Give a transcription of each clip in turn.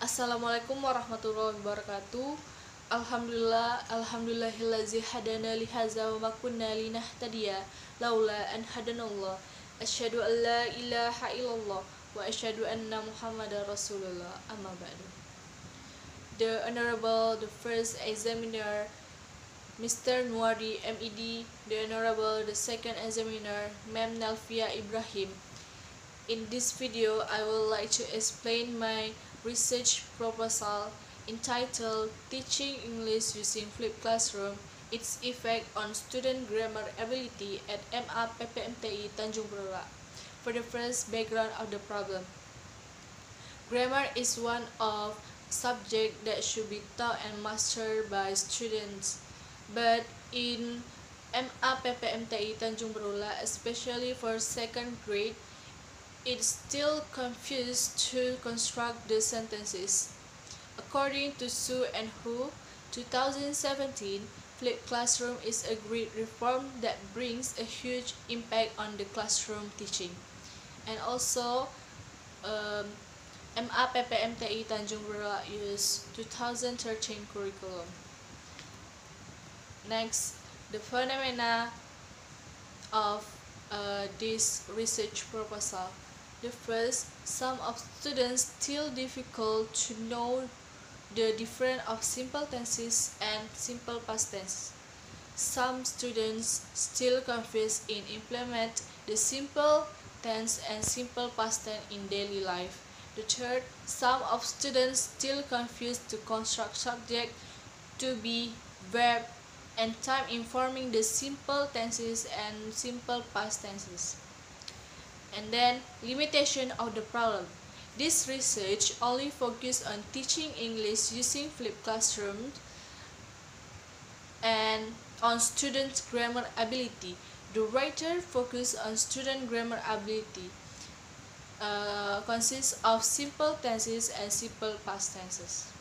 Assalamualaikum warahmatullahi wabarakatuh. Alhamdulillahillazi hadana lihaza wa ma kunna linahtadiya laula an hadanallah. Asyhadu an la ilaha illallah wa asyhadu anna Muhammadar Rasulullah. Amma ba'du. The Honorable, the first examiner, Mr. Nuari MED, the Honorable, the second examiner, Ma'am Nalfia Ibrahim. In this video, I would like to explain my research proposal entitled Teaching English Using Flipped Classroom, Its Effect on Student Grammar Ability at MA PPMTI Tanjung Priok. For the first background of the problem. Grammar is one of subjects that should be taught and mastered by students, but in MA PPMTI Tanjung Priok, especially for second grade, it's still confused to construct the sentences. According to Su and Hu, 2017, flipped classroom is a great reform that brings a huge impact on the classroom teaching. And also, MA PPMTI Tanjung Priok use 2013 curriculum. Next, the phenomena of this research proposal. The first, some of students still difficult to know the difference of simple tenses and simple past tense. Some students still confused in implement the simple tense and simple past tense in daily life. The third, some of students still confused to construct subject to be verb and time informing the simple tenses and simple past tenses. And then, limitation of the problem. This research only focused on teaching English using flipped classrooms and on students' grammar ability. The writer focused on student grammar ability, consists of simple tenses and simple past tenses.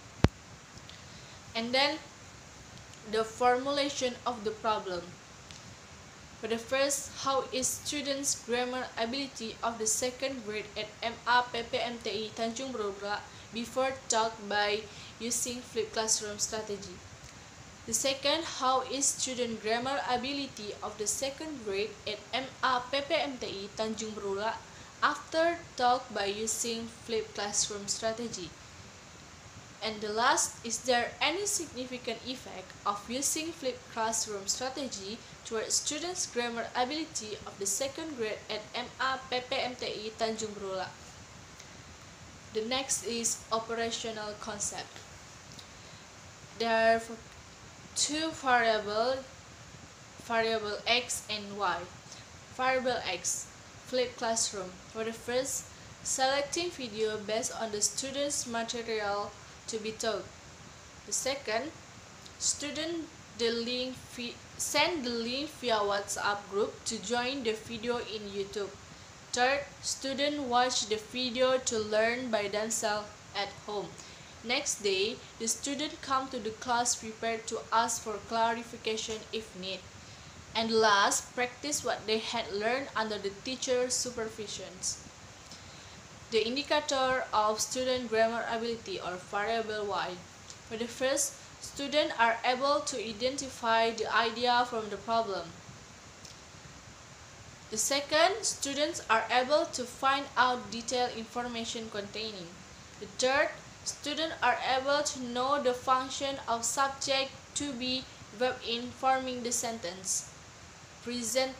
And then, the formulation of the problem. For the first, how is students' grammar ability of the second grade at MA PPMTI Tanjung Priok before taught by using flipped classroom strategy? The second, how is student grammar ability of the second grade at MA PPMTI Tanjung Priok after taught by using flipped classroom strategy? And the last, is there any significant effect of using flipped classroom strategy towards students' grammar ability of the second grade at MA PPMTI Tanjung Priok? The next is operational concept. There are two variables, variable X and Y. Variable X, flipped classroom. For the first, selecting video based on the student's material to be taught. The second, send the link via WhatsApp group to join the video in YouTube. Third, student watch the video to learn by themselves at home. Next day, the student come to the class prepared to ask for clarification if need. And last, practice what they had learned under the teacher's supervisions. The indicator of student grammar ability or variable Y. For the first, students are able to identify the idea from the problem. The second, students are able to find out detailed information containing. The third, students are able to know the function of subject to be verb in forming the sentence. Present.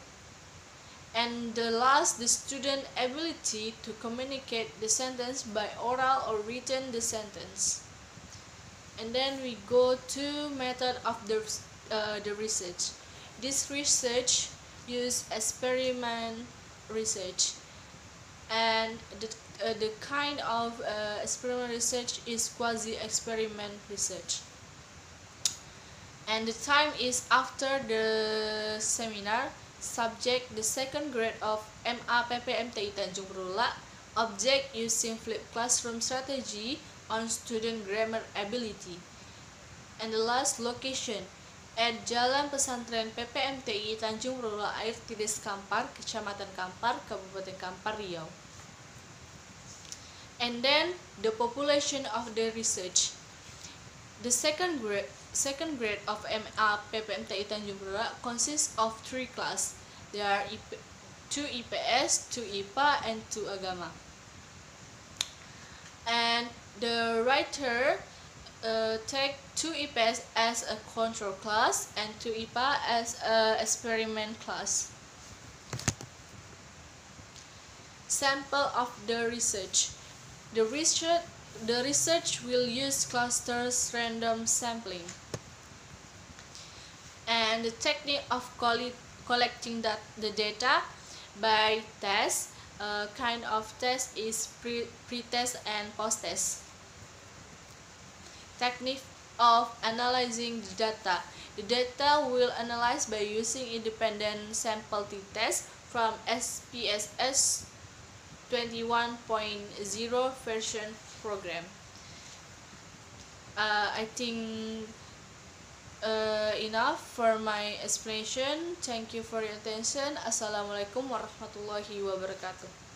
And the last, the student ability to communicate the sentence by oral or written the sentence. And then we go to method of the research. This research use experiment research, and the kind of experiment research is quasi-experiment research. And the time is after the seminar. Subject, the second grade of MA PPMTI Tanjung Priok. Object, using flipped classroom strategy on student grammar ability. And the last, location, at Jalan Pesantren PPMTI Tanjung Priok Air Tiris Kampar, Kecamatan Kampar, Kabupaten Kampar, Riau. And then the population of the research. The second grade of MA PPMTI Tanjung Pura consists of 3 classes. There are 2 IPS, 2 IPA, and 2 Agama. And the writer take 2 IPS as a control class and 2 IPA as a experiment class. Sample of the research. The research will use clusters random sampling. And the technique of collecting the data by test. Kind of test is pre-test and post-test. Technique of analyzing the data. The data will analyze by using independent sample t-test from SPSS 21.0 version program. I think enough for my explanation. Thank you for your attention. Assalamualaikum warahmatullahi wabarakatuh.